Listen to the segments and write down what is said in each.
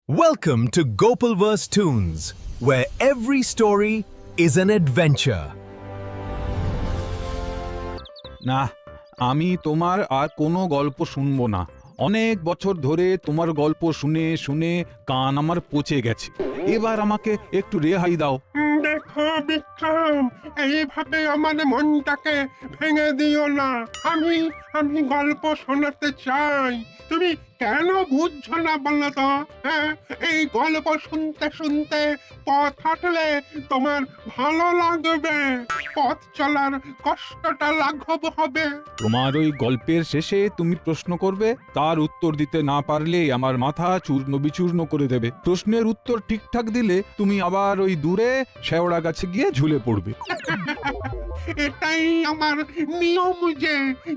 Welcome to Gopalverse Tunes, where every story is an adventure. না, আমি তোমার আর কোনো গল্প শুনবো না। অনেক বছর ধরে তোমার গল্প শুনে শুনে কান আমার পচে গেছে। এবার আমাকে একটু রেহাই দাও। দেখো বিক্রম, এইভাবে আমার মনটাকে ভেঙে দিও না। আমি গল্প শোনাতে চাই, তুমি কেন বুঝছো না বলো তো? হ্যাঁ, এই গল্প শুনতে শুনতে পথ হাঁটলে তোমার ভালো লাগবে, পথ চলার কষ্টটা লাঘব হবে। তোমার ওই গল্পের শেষে তুমি প্রশ্ন করবে, তার উত্তর দিতে না পারলে আমার মাথা চূর্ণ বিচূর্ণ করে দেবে। প্রশ্নের উত্তর ঠিকঠাক দিলে তুমি আবার ওই দূরে শেওড়া গাছে গিয়ে ঝুলে পড়বে। এটাই আমার নিয়ম, যে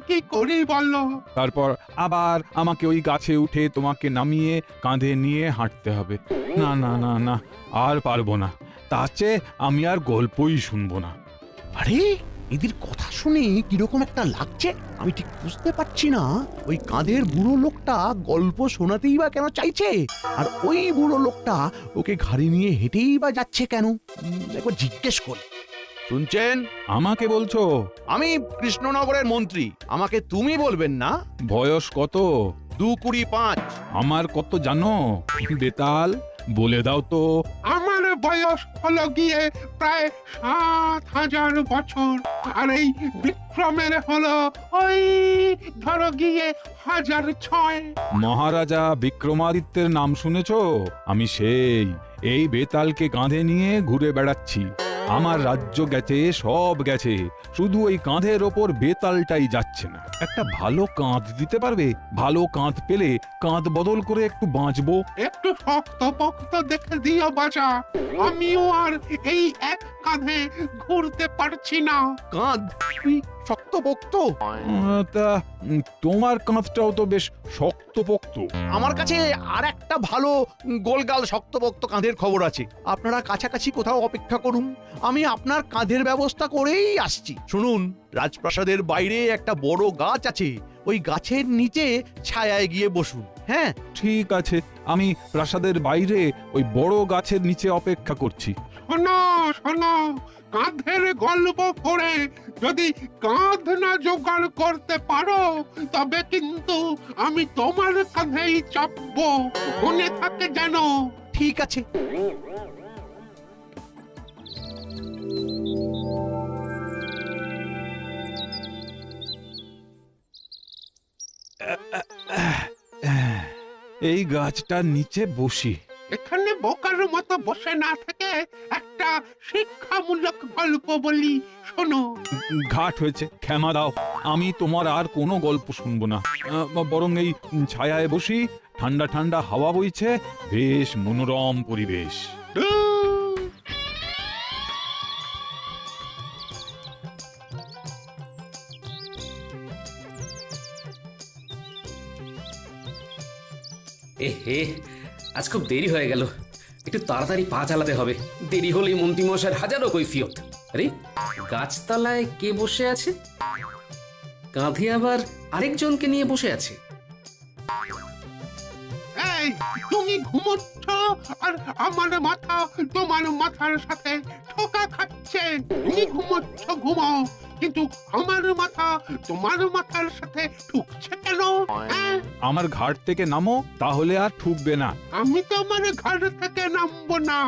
কি করি বলো? তারপর আবার আমাকে ওই গাছে উঠে তোমাকে নামিয়ে কাঁধে নিয়ে হাঁটতে হবে। না না না না, আর পারবো না। তার চেয়ে আমি আর গল্পই শুনবো না। আরে এদের কথা শুনে কিরকম একটা লাগছে, আমি ঠিক বুঝতে পারছি না। ওই কাঁধের বুড়ো লোকটা গল্প শোনাতেই বা কেন চাইছে, আর ওই বুড়ো লোকটা ওকে ঘাড়ি নিয়ে হেঁটেই বা যাচ্ছে কেন? একবার জিজ্ঞেস করি। শুনছেন? আমাকে বলছো? আমি কৃষ্ণনগরের মন্ত্রী, আমাকে তুমি বলবেন না। বয়স কত? 2-25। আমার কত জানো বেতাল? বলে দাও তো। আমার বয়স হলো গিয়ে প্রায় 7,000 বছর, আর এই বিক্রমের হলো ওই ধরো গিয়ে 1006। মহারাজা বিক্রমাদিত্যের নাম শুনেছো? আমি সেই এই বেতালকে কাঁধে নিয়ে ঘুরে বেড়াচ্ছি। আমার রাজ্য গেছে, সব গেছে, শুধু ওই কাঁধের ওপর বেতালটাই যাচ্ছে না। একটা ভালো কাঁধ দিতে পারবে? ভালো কাঁধ পেলে কাঁধ বদল করে একটু বাঁচবো। একটু শক্ত পক্ত দেখে দিও বাজা, আমিও আর এই এক কাঁধে ঘুরতে পারছি না। কাঁধ তুই শক্তপোক্ত? তা তোমার কাঁধটাও তো বেশ শক্তপোক্ত। আমার কাছে আর একটা ভালো গোলগাল শক্তপোক্ত কাঁধের খবর আছে। আপনারা কাছাকাছি কোথাও অপেক্ষা করুন, আমি আপনার কাঁধের ব্যবস্থা করেই আসছি। শুনুন, রাজপ্রাসাদের বাইরে একটা বড় গাছ আছে, ওই গাছের নিচে ছায়ায় গিয়ে বসুন। হ্যাঁ, ঠিক আছে, আমি প্রাসাদের বাইরে ওই বড় গাছের নিচে অপেক্ষা করছি। শোনো শোনো, কাঁধের গল্প করে যদি কাঁধ না জোগাড় করতে পারো, তবে কিন্তু আমি তোমার কাঁধেই চাপবো, মনে থাকে যেন। ঠিক আছে। এই গাছটার নিচে বসি। এখানে বোকার মতো বসে না থেকে একটা শিক্ষামূলক গল্প বলি, শোনো। ঘাট হয়েছে, ক্ষমা দাও। আমি তোমার আর কোনো গল্প শুনবো না। বরং এই ছায়ায় বসি, ঠান্ডা ঠান্ডা হাওয়া বইছে, বেশ মনোরম পরিবেশ। হে, আজ খুব দেরি হয়ে গেল, একটু তাড়াতাড়ি পা চালাতে হবে। দেরি হলেই মন্ত্রীমশাইয়ের হাজারো কৈফিয়ত। আরে গাছতলায় কে বসে আছে? কাঁধে আবার আরেকজনকে নিয়ে বসে আছে। এই, তুমি ঘুমোচ্ছ আর আমার মাথা তোমার মাথার সাথে ঠোকা খাচ্ছে। তুমি ঘুমোচ্ছ, ঘুমাও, কিন্তু আমার মাথা তোমার মাথার সাথে ঠুকছে কেন? হ্যাঁ, আমার ঘাট থেকে নামো, তাহলে আর ঠুকবে না। আমি তো আমার ঘর থেকে নামবো না,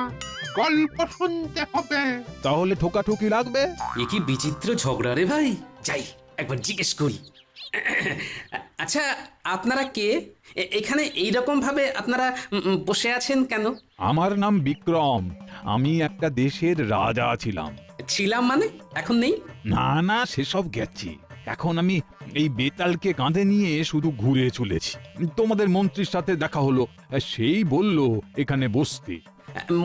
গল্প শুনতে হবে। তাহলে ঠোকাঠুকি লাগবে। এ কি বিচিত্র ঝগড়া রে ভাই, যাই একবার জিজ্ঞেস করি। আচ্ছা, আপনারা কে? এখানে এইরকম ভাবে আপনারা বসে আছেন কেন? আমার নাম বিক্রম, আমি একটা দেশের রাজা ছিলাম। ছিলাম মানে এখন নেই? না না, সেসব গেছি। এখন আমি এই বেতালকে কাঁধে নিয়ে শুধু ঘুরে চলেছি। তোমাদের মন্ত্রীর সাথে দেখা হলো, সেই বলল এখানে বসতে।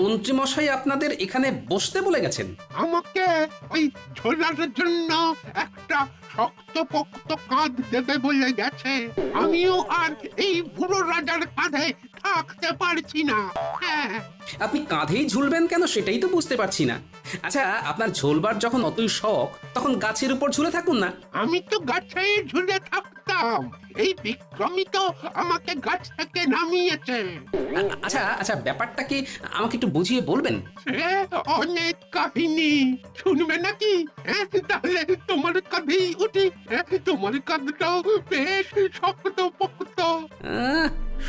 মন্ত্রীমশাই আপনাদের এখানে বসতে বলে গেছেন? আমাকে ওই ঝোলার জন্য একটা শক্তপোক্ত কাঁধ দেবে বলে গেছে। আমিও আর এই বুড়ো রাজার কাঁধে থাকতে পারছি না। হ্যাঁ, আপনি কাঁধেই ঝুলবেন কেন সেটাই তো বুঝতে পারছি না। আচ্ছা, আপনার ঝোলবার যখন অতই শখ, তখন গাছের উপর ঝুলে থাকুন না। আমি তো গাছে ঝুলে থাকতাম, বিক্রম, এই বিক্রমই তো আমাকে গাছ থেকে নামিয়েছে। আচ্ছা আচ্ছা, ব্যাপারটা কি আমাকে একটু বুঝিয়ে বলবেন? সে অনেক কাহিনী শুনবে নাকি? তাহলে তোমার কাঁধেই উঠি। তোমার কাঁধটাও বেশ শক্ত পোক্ত।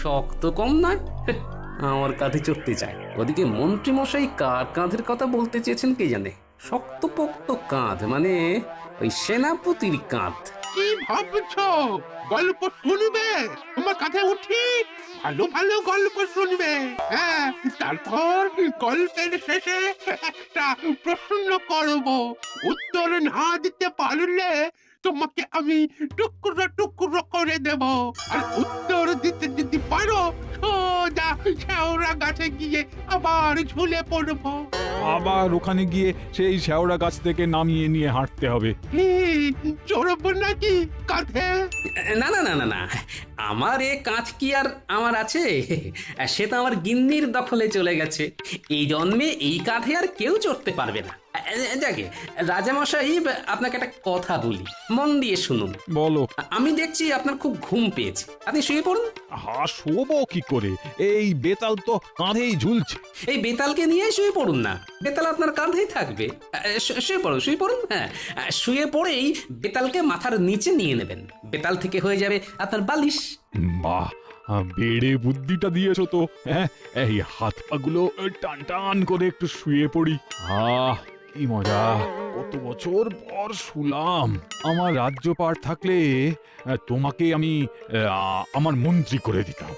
শক্ত কম নয়, আমার কাঁধে চড়তে চায়। ওদিকে মন্ত্রী মশাই কার কাঁধের কথা বলতে চেয়েছেন কে জানে। শক্তপোক্ত কাঁধ মানে ওই সেনাপতির কাঁধ। কি ভাবছো? গল্প শুনবে? তোমার কাঁধে উঠি, ভালো ভালো গল্প শুনবে। হ্যাঁ, তারপর গল্পের শেষে একটা প্রশ্ন করব, উত্তর না দিতে পারলে তোমাকে আমি টুকরো টুকরো করে দেব। আর উত্তর দিতে যদি পারো, সোজা শেওড়া গাছে গিয়ে আবার ঝুলে পড়বো। আবার ওখানে গিয়ে সেই শেওড়া গাছ থেকে নামিয়ে নিয়ে হাঁটতে হবে। কি চড়ব নাকি কাঁধে? না না না না না, আমার এ কাঁধ কি আর আমার আছে? সে তো আমার গিন্নির দখলে চলে গেছে। এই জন্মে এই কাঁধে আর কেউ চড়তে পারবে না। যাকে রাজামশাই, আপনাকে একটা কথা বলি, মন দিয়ে শুনুন। বলো। আমি দেখছি আপনার খুব ঘুম পেয়েছে, আপনি শুয়ে পড়ুন। শোবো কি করে? এই বেতাল তো কাঁধেই ঝুলছে। এই বেতালকে নিয়ে শুয়ে পড়ুন না, বেতাল আপনার কাঁধেই থাকবে। শুয়ে পড়ুন, শুয়ে পড়ুন। হ্যাঁ, শুয়ে পড়েই বেতালকে মাথার নিচে নিয়ে নেবেন। বেতাল থেকে হয়ে যাবে আপনার বালিশ। বাহ, বেড়ে বুদ্ধিটা দিয়েছো তো। হ্যাঁ, এই হাত পাগুলো টান টান করে একটু শুয়ে পড়ি। কি মজা! কত বছর পর শুলাম। আমার রাজ্যপাট থাকলে তোমাকে আমি আমার মন্ত্রী করে দিতাম।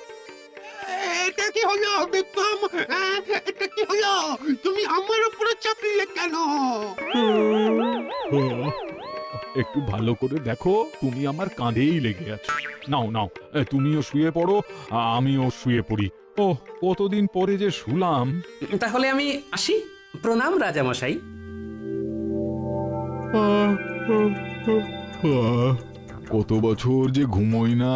এটা কি হলো বিক্রম? এটা কি হলো? তুমি আমার উপরে চাপিয়ে কেন? একটু ভালো করে দেখো, তুমি আমার কাঁধেই লেগে আছো। নাও নাও, তুমিও শুয়ে পড়ো, আমিও শুয়ে পড়ি। ও, কতদিন পরে যে শুলাম। তাহলে আমি আসি। প্রণাম রাজামশাই। কত বছর যে ঘুমোই না।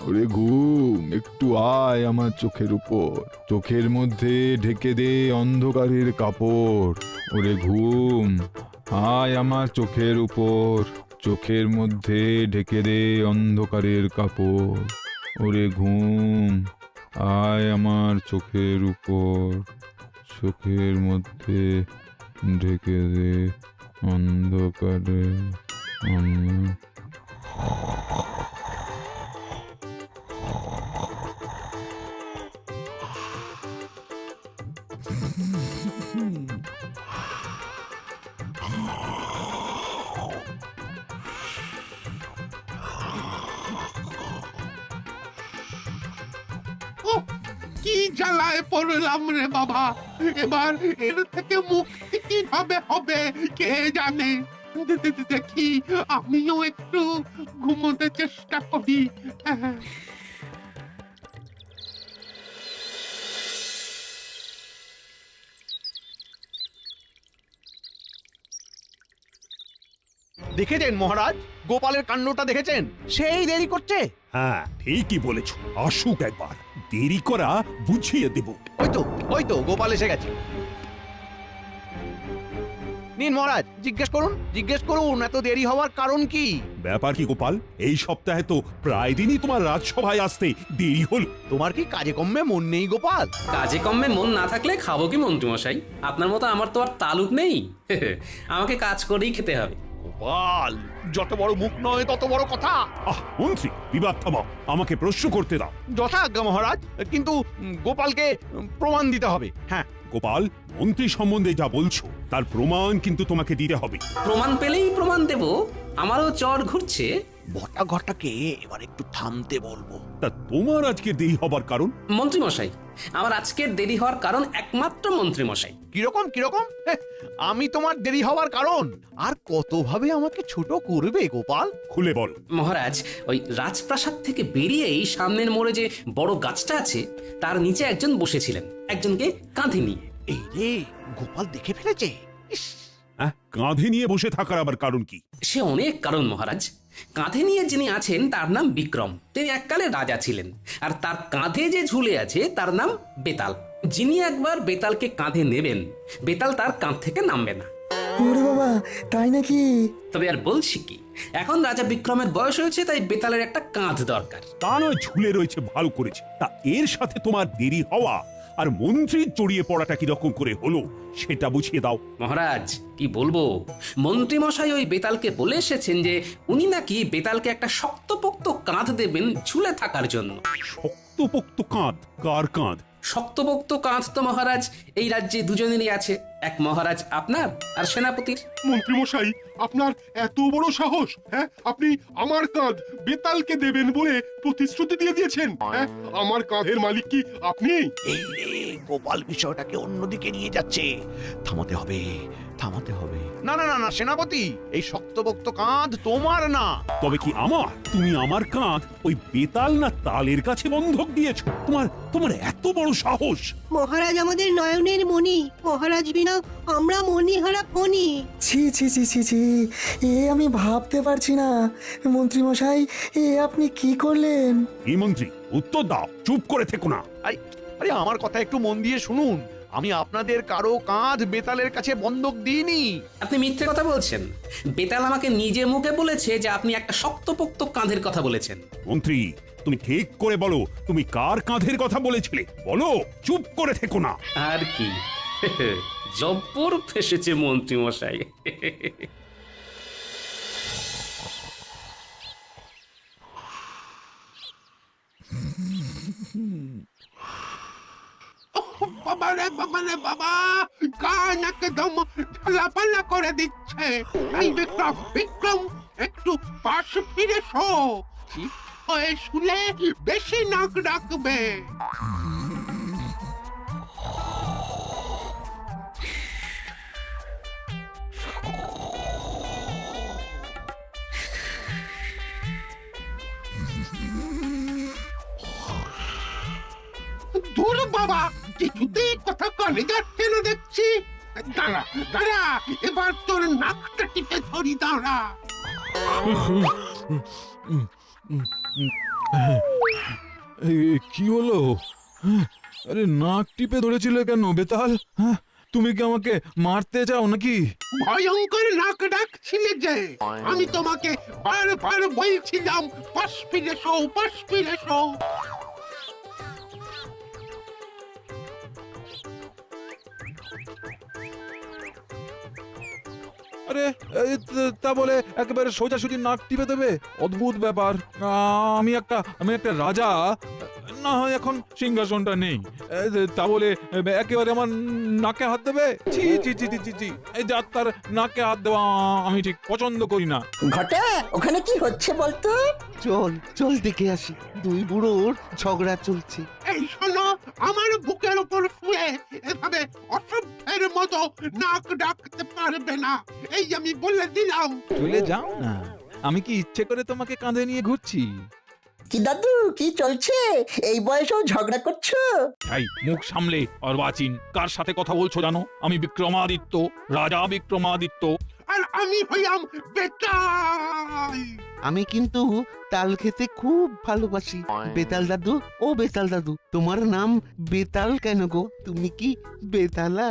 ওরে ঘুম, একটু আয় আমার চোখের উপর। চোখের মধ্যে ঢেকে দে অন্ধকারের কাপড়। ওরে ঘুম, আয় আমার চোখের উপর। চোখের মধ্যে ঢেকে দে অন্ধকারের কাপড়। ওরে ঘুম, আয় আমার চোখের উপর। চোখের মধ্যে ঢেকে দে অন্ধকারে। কি জ্বালায় পড়লাম রে বাবা! এবার এর থেকে মুক্তি কিভাবে হবে কে জানে। দেখি আমিও একটু ঘুমোতে চেষ্টা করি। দেখেছেন মহারাজ, গোপালের কাণ্ডটা দেখেছেন? সেই দেরি করছে। হ্যাঁ, ঠিকই বলেছ। আসুক একবার, দেরি করা বুঝিয়ে দেব। ওই তো গোপাল এসে গেছে। নিন মহারাজ, জিজ্ঞেস করুন এত দেরি হওয়ার কারণ কি? ব্যাপার কি গোপাল? এই সপ্তাহে তো প্রায় দিনই তোমার রাজসভায় আসতে দেরি হল। তোমার কি কাজে কম্মে মন নেই গোপাল? কাজে কম্মে মন না থাকলে খাবো কি মন্ত্রীমশাই? আপনার মতো আমার তো আর তালুক নেই। আমাকে কাজ করেই খেতে হবে। গোপাল, যত বড় মুখ নয় তত বড় কথা। মন্ত্রী, বিবাদ থামাও, আমাকে প্রশ্ন করতে দাও। যথাজ্ঞা মহারাজ, কিন্তু গোপালকে প্রমাণ দিতে হবে। হ্যাঁ গোপাল, মন্ত্রী সম্বন্ধে যা বলছো তার প্রমাণ কিন্তু তোমাকে দিতে হবে। প্রমাণ পেলেই প্রমাণ দেব। আমারও চর ঘুরছে। বটা ঘটাকে এবার একটু থামতে বলবো। তা তোমার আজকে দেরি হবার কারণ? মন্ত্রীমশাই, আমার আজকের দেরি হওয়ার কারণ একমাত্র মন্ত্রীমশাই। কিরকম? আমি তোমার দেরি হওয়ার কারণ? আর কতভাবে আমাকে ছোট করবে গোপাল? খুলে বল। মহারাজ, ওই রাজপ্রাসাদ থেকে বেরিয়েই সামনের মোড়ে যে বড় গাছটা আছে তার নিচে একজন বসেছিলেন, একজনকে কাঁধে নিয়ে। এই রে, গোপাল দেখে ফেলেছে। কাঁধে নিয়ে বসে থাকার আবার কারণ কি? সে অনেক কারণ মহারাজ। কাঁধে নিয়ে যিনি আছেন তার নাম বিক্রম। তিনি এককালে রাজা ছিলেন। আর তার কাঁধে যে ঝুলে আছে তার নাম বেতাল। যিনি একবার বেতালকে কাঁধে নেবেন, বেতাল তার কাঁধ থেকে নামবে না। ওরে বাবা, তাই নাকি? তবে আর বলছি কি, এখন রাজা বিক্রমের বয়স হয়েছে, তাই বেতালের একটা কাঁধ দরকার। তা নয় ঝুলে রয়েছে ভালো করেছে, তা এর সাথে তোমার দেরি হওয়া আর মন্ত্রীর জড়িয়ে পড়াটা কিরকম করে হলো সেটা বুঝিয়ে দাও। মহারাজ কি বলবো, মন্ত্রী মশাই ওই বেতালকে বলে এসেছেন যে উনি নাকি বেতালকে একটা শক্তপোক্ত কাঁধ দেবেন ঝুলে থাকার জন্য। শক্তপোক্ত কাঁধ? কার কাঁধ? শক্তপোক্ত কাঁধ তো মহারাজ এই রাজ্যে দুজনেরই আছে, এক মহারাজ আপনার আর সেনাপতির। মন্ত্রী মশাই, আপনার এত বড় সাহস! হ্যাঁ, আপনি আমার কাঁধ বেতালকে দেবেন বলে প্রতিশ্রুতি দিয়ে দিয়েছেন। হ্যাঁ, আমার কাঁধের মালিক কি আপনি? এই রে, গোপাল বিষয়টাকে অন্যদিকে নিয়ে যাচ্ছে। থামাতে হবে, থামাতে হবে। না না না না সেনাপতি, এই শক্তপোক্ত কাঁধ তোমার না। তবে কি আমার? তুমি আমার কাঁধ ওই বেতাল না তালের কাছে বন্ধক দিয়েছো? তোমার তোমার এত বড় সাহস! মহারাজ আমাদের নয়নের মণি, মহারাজ বিনা আমরা মণিহারা ফণি। ছি ছি ছি ছি ছি, এ আমি ভাবতে পারছি না। মন্ত্রী মশাই, এ আপনি কি করলেন? এই মন্ত্রী, উত্তর দাও, চুপ করে থেকো না। আরে আমার কথা একটু মন দিয়ে শুনুন। আমি আপনাদের কারো কাঁধ বেতালের কাছে বন্ধক দিইনি। আপনি মিথ্যে কথা বলছেন। বেতাল আমাকে নিজে মুখে বলেছে যে আপনি একটা শক্তপোক্ত কাঁধের কথা বলেছেন। মন্ত্রী, তুমি ঠিক করে বলো, তুমি কার কাঁধের কথা বলেছিলে? বলো, চুপ করে থেকো না। আর কি, জব্বর ফেসেছে মন্ত্রী মশাই। বাবা রে বাবা রে বাবা, কান একদম ঝালাপালা করে দিচ্ছে। এই বিক্রম, বিক্রম, একটু পাশ ফিরে শো। ঠিক হয়ে শুলে বেশি নাক ডাকবে। দূর বাবা, কিছুতেই কথা কানে যাচ্ছে না দেখছি। দাঁড়া দাঁড়া, এবার তোর নাকটা টিপে ধরি, দাঁড়া। কি হলো? আরে নাক টিপে ধরেছিলে কেন বেতাল? হ্যাঁ, তুমি কি আমাকে মারতে চাও নাকি? ভয়ঙ্কর নাক ডাকছিলে যে, আমি তোমাকে বারবার বলছিলাম পাশ ফিরে শো, পাশ ফিরে শো। আরে তা বলে একেবারে সোজাসুজি নাক টিপে দেবে? অদ্ভুত ব্যাপার। আমি একটা রাজা, না হয় এখন সিংহাসনটা নেই, তা বলে একেবারে আমার নাকে হাত দেবে? ছি ছি ছি ছি ছি ছি, এই যাত্রার নাকে হাত দেওয়া আমি ঠিক পছন্দ করি না। ঘটা, ওখানে কি হচ্ছে বলতো? চল চল দেখে আসি, দুই বুড়োর ঝগড়া চলছে। এই শোনো, আমার বুকের উপর শুয়ে এভাবে অসভ্যের মতো নাক ডাকতে পারবে না, এই আমি বলে দিলাম। চলে যাও না, আমি কি ইচ্ছে করে তোমাকে কাঁধে নিয়ে ঘুরছি? কি দাদু, কি চলছে? এই বয়সেও ঝগড়া করছো? এই মুখ সামলে অর্বাচীন, কার সাথে কথা বলছো জানো? আমি বিক্রমাদিত্য, রাজা বিক্রমাদিত্য। আর আমি হইলাম বেতাল। আমি কিন্তু তাল খেতে খুব ভালোবাসি। বেতাল দাদু, ও বেতাল দাদু, তোমার নাম বেতাল কেন গো? তুমি কি বেতালা?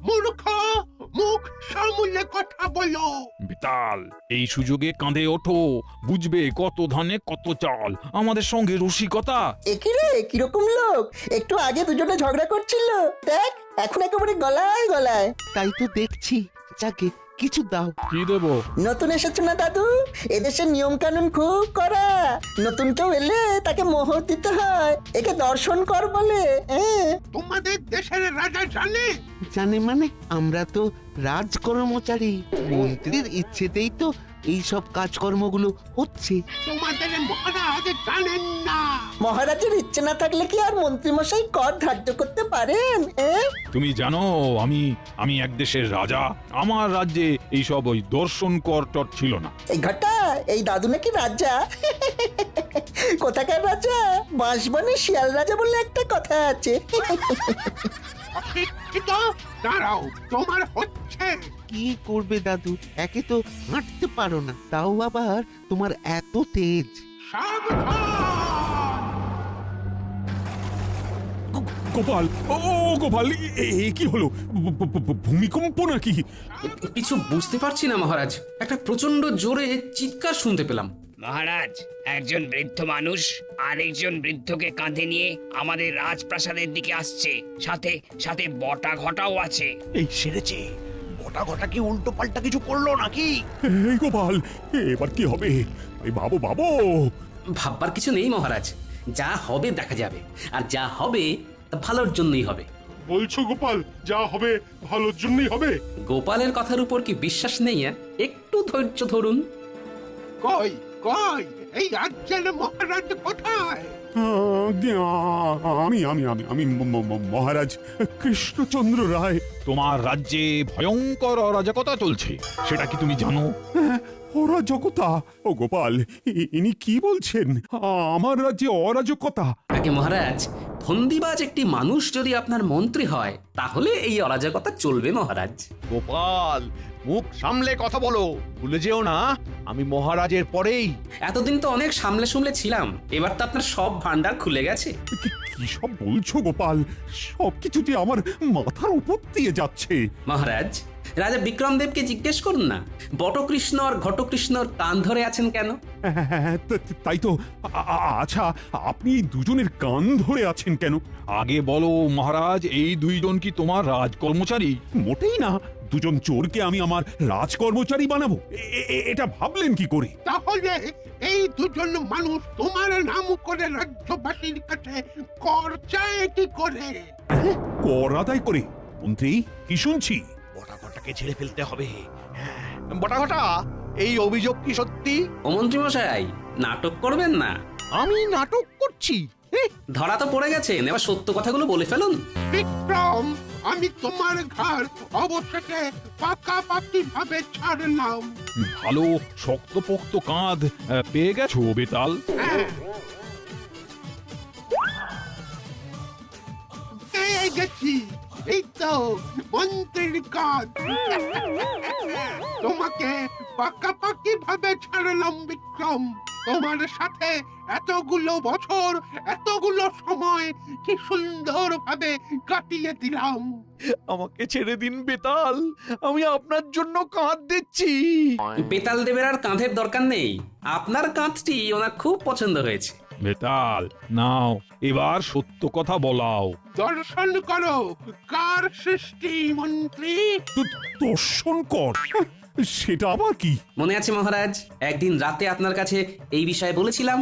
মূর্খ, মুখ সামলে কথা বলো। বেতাল, এই সুযোগে কাঁধে ওঠো, বুঝবে কত ধানে কত চাল। আমাদের সঙ্গে রসিকতা। একই রে, কিরকম লোক! একটু আগে দুজনে ঝগড়া করছিল, দেখ এখন একেবারে গলায় গলায়। তাই তো দেখছি। যাকে কিছু দাও। কি দেবো? নতুন এসেছো না দাদু, এদেশের নিয়ম কানুন খুব কড়া। নতুন কেউ এলে তাকে মোহর দিতে হয়, একে দর্শন কর বলে। তোমাদের দেশের রাজা জানে? জানে মানে? আমরা তো রাজকর্মচারী, মন্ত্রীর ইচ্ছেতেই তো এই সব কাজকর্মগুলো হচ্ছে। তোমাদের মহারাজ জানেন না? মহারাজের ইচ্ছে না থাকলে কি আর মন্ত্রীমশাই কর ধার্য করতে পারেন? তুমি জানো আমি এক দেশের রাজা। আমার রাজ্যে এইসব ওই দর্শন কর টর ছিল না। এই ঘটা, এই দাদু নাকি রাজা? কোথাকার রাজা? বাঁশবনে শিয়াল রাজা বলে একটা কথা আছে। অশিক্ষিত, দাঁড়াও, তোমার হচ্ছে। কি করবে দাদু, একে তো হাঁটতে পারো না, তাও আবার তোমার এত তেজ। সাবধান! গোপাল, ও গোপাল, কি হলো? ভূমিকম্প নাকি? কিছু বুঝতে পারছি না মহারাজ, একটা প্রচন্ড জোরে চিৎকার শুনতে পেলাম। মহারাজ, একজন বৃদ্ধ মানুষ আরেকজন বৃদ্ধকে কাঁধে নিয়ে আমাদের রাজপ্রাসাদের দিকে আসছে, সাথে সাথে বটা ঘটাও আছে। এই সেরেছে, গোটা গোটা কি উল্টো পাল্টা কিছু করলো নাকি? এই গোপাল, এবার কি হবে? এই বাবু বাবু, ভাববার কিছু নেই মহারাজ, যা হবে দেখা যাবে, আর যা হবে তা ভালোর জন্যই হবে। বলছো গোপাল, যা হবে ভালোর জন্যই হবে? গোপালের কথার উপর কি বিশ্বাস নেই? একটু ধৈর্য ধরুন। কই কই এই রাজ্যের মহারাজ কোথায়? আমি আমি আমি আমি মহারাজ কৃষ্ণচন্দ্র রায়। তোমার রাজ্যে ভয়ঙ্কর অরাজকতা চলছে, সেটা কি তুমি জানো? অরাজকতা? ও গোপাল, ইনি কি বলছেন? আমার রাজ্যে অরাজকতা? আগে মহারাজ, ফন্দিবাজ একটি মানুষ যদি আপনার মন্ত্রী হয় তাহলে এই অরাজকতা চলবে মহারাজ। গোপাল, মুখ সামলে কথা বলো, ভুলে যেও না আমি মহারাজের পরেই। এতদিন তো অনেক সামলে সামলে ছিলাম, এবার তো আপনার সব ভান্ডার খুলে গেছে। কি সব বলছো গোপাল? সবকিছু যে আমার মাথার উপর দিয়ে যাচ্ছে। মহারাজ, রাজা বিক্রমদেবকে জিজ্ঞেস করুন না, বটকৃষ্ণ আর ঘটকৃষ্ণর কান ধরে আছেন কেন? হ্যাঁ, তাই তো। আচ্ছা, আপনি এই দুজনের কান ধরে আছেন কেন? আগে বলো মহারাজ, এই দুইজন কি তোমার রাজকর্মচারী? মোটেই না। দুজন চোরকে আমি আমার রাজকর্মচারী বানাবো, এটা ভাবলেন কি করে? তাহলে এই দুজন মানুষ তোমার নাম করে রাজ্যবাসীর কাছে কর চায় কি করে? কর আদায় করে? মন্ত্রী, কি শুনছি? বটা ঘটাকে ছেড়ে ফেলতে হবে। বটা ঘটা, এই অভিযোগ কি সত্যি? ও মন্ত্রী মশাই, নাটক করবেন না। আমি নাটক করছি? ধরা তো পড়ে গেছেন, এবার সত্য কথাগুলো বলে ফেলুন। বিক্রম, আমি তোমার ঘর অবশেষে পাকাপাকি ভাবে ছাড়লাম। ভালো শক্তপোক্ত কাঁধ পেয়ে গেছো বেতাল? পেয়ে গেছি, এই তো মন্ত্রীর কাজ। তোমাকে পাকাপাকি ভাবে ছাড়লাম বিক্রম। তোমার সাথে এতগুলো বছর, এতগুলো সময় কি সুন্দর ভাবে কাটিয়ে দিলাম। আমাকে ছেড়ে দিন বেতাল, আমি আপনার জন্য কাঁধ দিচ্ছি। বেতাল দেবের আর কাঁধের দরকার নেই, আপনার কাঁধটি ওনার খুব পছন্দ হয়েছে। বেতাল, নাও এবার সত্য কথা বলাও। দর্শন করো কার সৃষ্টি মন্ত্রী। দর্শন কর? সেটা আবার কি? মনে আছে মহারাজ, একদিন রাতে আপনার কাছে এই বিষয়ে বলেছিলাম।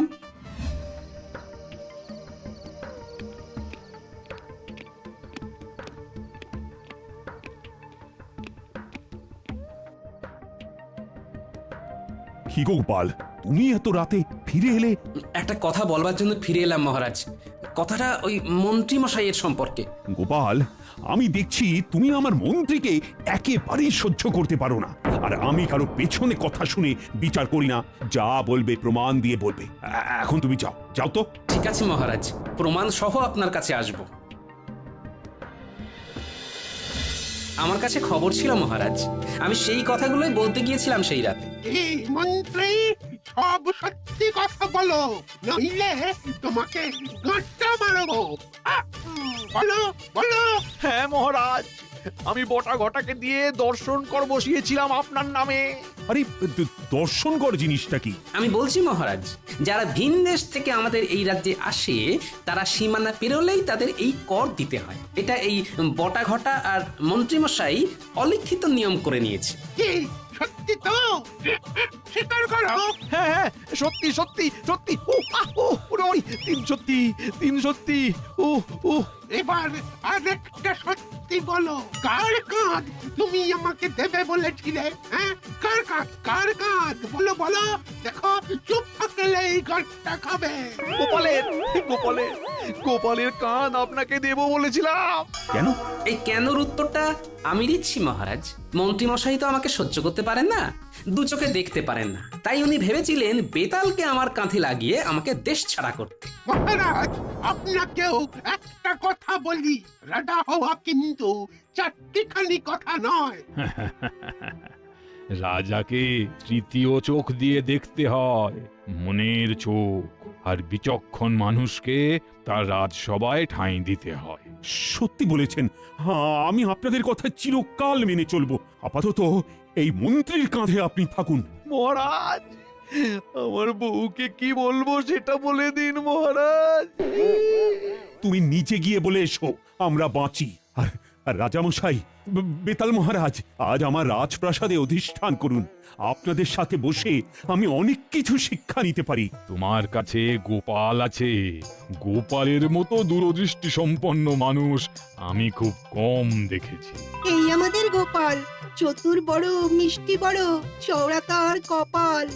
কি গোপাল, তুমি এত রাতে ফিরে এলে? একটা কথা বলবার জন্য ফিরে এলাম মহারাজ, কথাটা ওই মন্ত্রী মশাইয়ের সম্পর্কে। গোপাল, আমি দেখছি তুমি আমার মন্ত্রীকে একেবারেই সহ্য করতে পারো না। আর আমি কারো পেছনে কথা শুনে বিচার করি না, যা বলবে প্রমাণ দিয়ে বলবে। এখন তুমি যাও, যাও তো। ঠিক আছে মহারাজ, প্রমাণ সহ আপনার কাছে আসব। আমার কাছে খবর ছিল মহারাজ, আমি সেই কথাগুলোই বলতে গিয়েছিলাম সেই রাতে। এই মন্ত্রী, সব সত্যি কথা বলো, নইলে তোমাকে গাঁটটা মারবো। বলো বলো। হ্যাঁ মহারাজ, আমি বটা ঘটাকে দিয়ে দর্শন কর বসিয়েছিলাম আপনার নামে। আরে দর্শন কর জিনিসটা কি? আমি বলছি মহারাজ, যারা ভিন দেশ থেকে আমাদের এই রাজ্যে আসে তারা সীমানা পেরোলেই তাদের এই কর দিতে হয়। এটা এই বটা ঘটা আর মন্ত্রীমশাই অলিখিত নিয়ম করে নিয়েছে। কি সত্যি তো? স্বীকার করো। হ্যাঁ হ্যাঁ, সত্যি সত্যি সত্যি। তিন সত্যি, তিন সত্যি। এবার আরেকটা সত্যি বলো, কার কাঁধ তুমি আমাকে দেবে বলেছিলে? হ্যাঁ, কার কাঁধ? কার কাঁধ? বলো বলো, দেখো চুপ থাকলে এই গাঁটটা খাবে। গোপালের, গোপালের, গোপালের কাঁধ আপনাকে দেব বলেছিলাম। কেন? এই কেনর উত্তরটা আমি দিচ্ছি মহারাজ। মন্ত্রী মশাই তো আমাকে সহ্য করতে পারেন না, দু চোখে দেখতে পারেন না, তাই উনি ভেবেছিলেন বেতালকে আমার কাঁধে লাগিয়ে আমাকে দেশ ছাড়া করতে। মহারাজ, আপনাকেও একটা কথা বলি, রাজা হওয়া কিন্তু চারটিখানি কথা নয়। রাজাকে তৃতীয় চোখ দিয়ে দেখতে হয়, মনের চোখ। আর বিচক্ষণ মানুষকে তার রাজসভায় ঠাঁই দিতে হয়। সত্যি বলেছেন। আমি আপনাদের কথা চিরকাল মেনে চলবো। আপাতত এই মন্ত্রীর কাঁধে আপনি থাকুন। মহারাজ, আমার বউকে কি বলবো সেটা বলে দিন মহারাজ। তুমি নিচে গিয়ে বলে এসো আমরা বাঁচি। আর রাজামশাই, বেতাল মহারাজ, আজ আমার রাজপ্রাসাদে অধিষ্ঠান করুন। আপনাদের সাথে বসে আমি অনেক কিছু শিক্ষা নিতে পারি। তোমার কাছে গোপাল আছে। গোপালের মতো দূরদৃষ্টি সম্পন্ন মানুষ আমি খুব কম দেখেছি। এই আমাদের গোপাল, চতুর বড়, মিষ্টি বড়, চওড়া তার কপাল।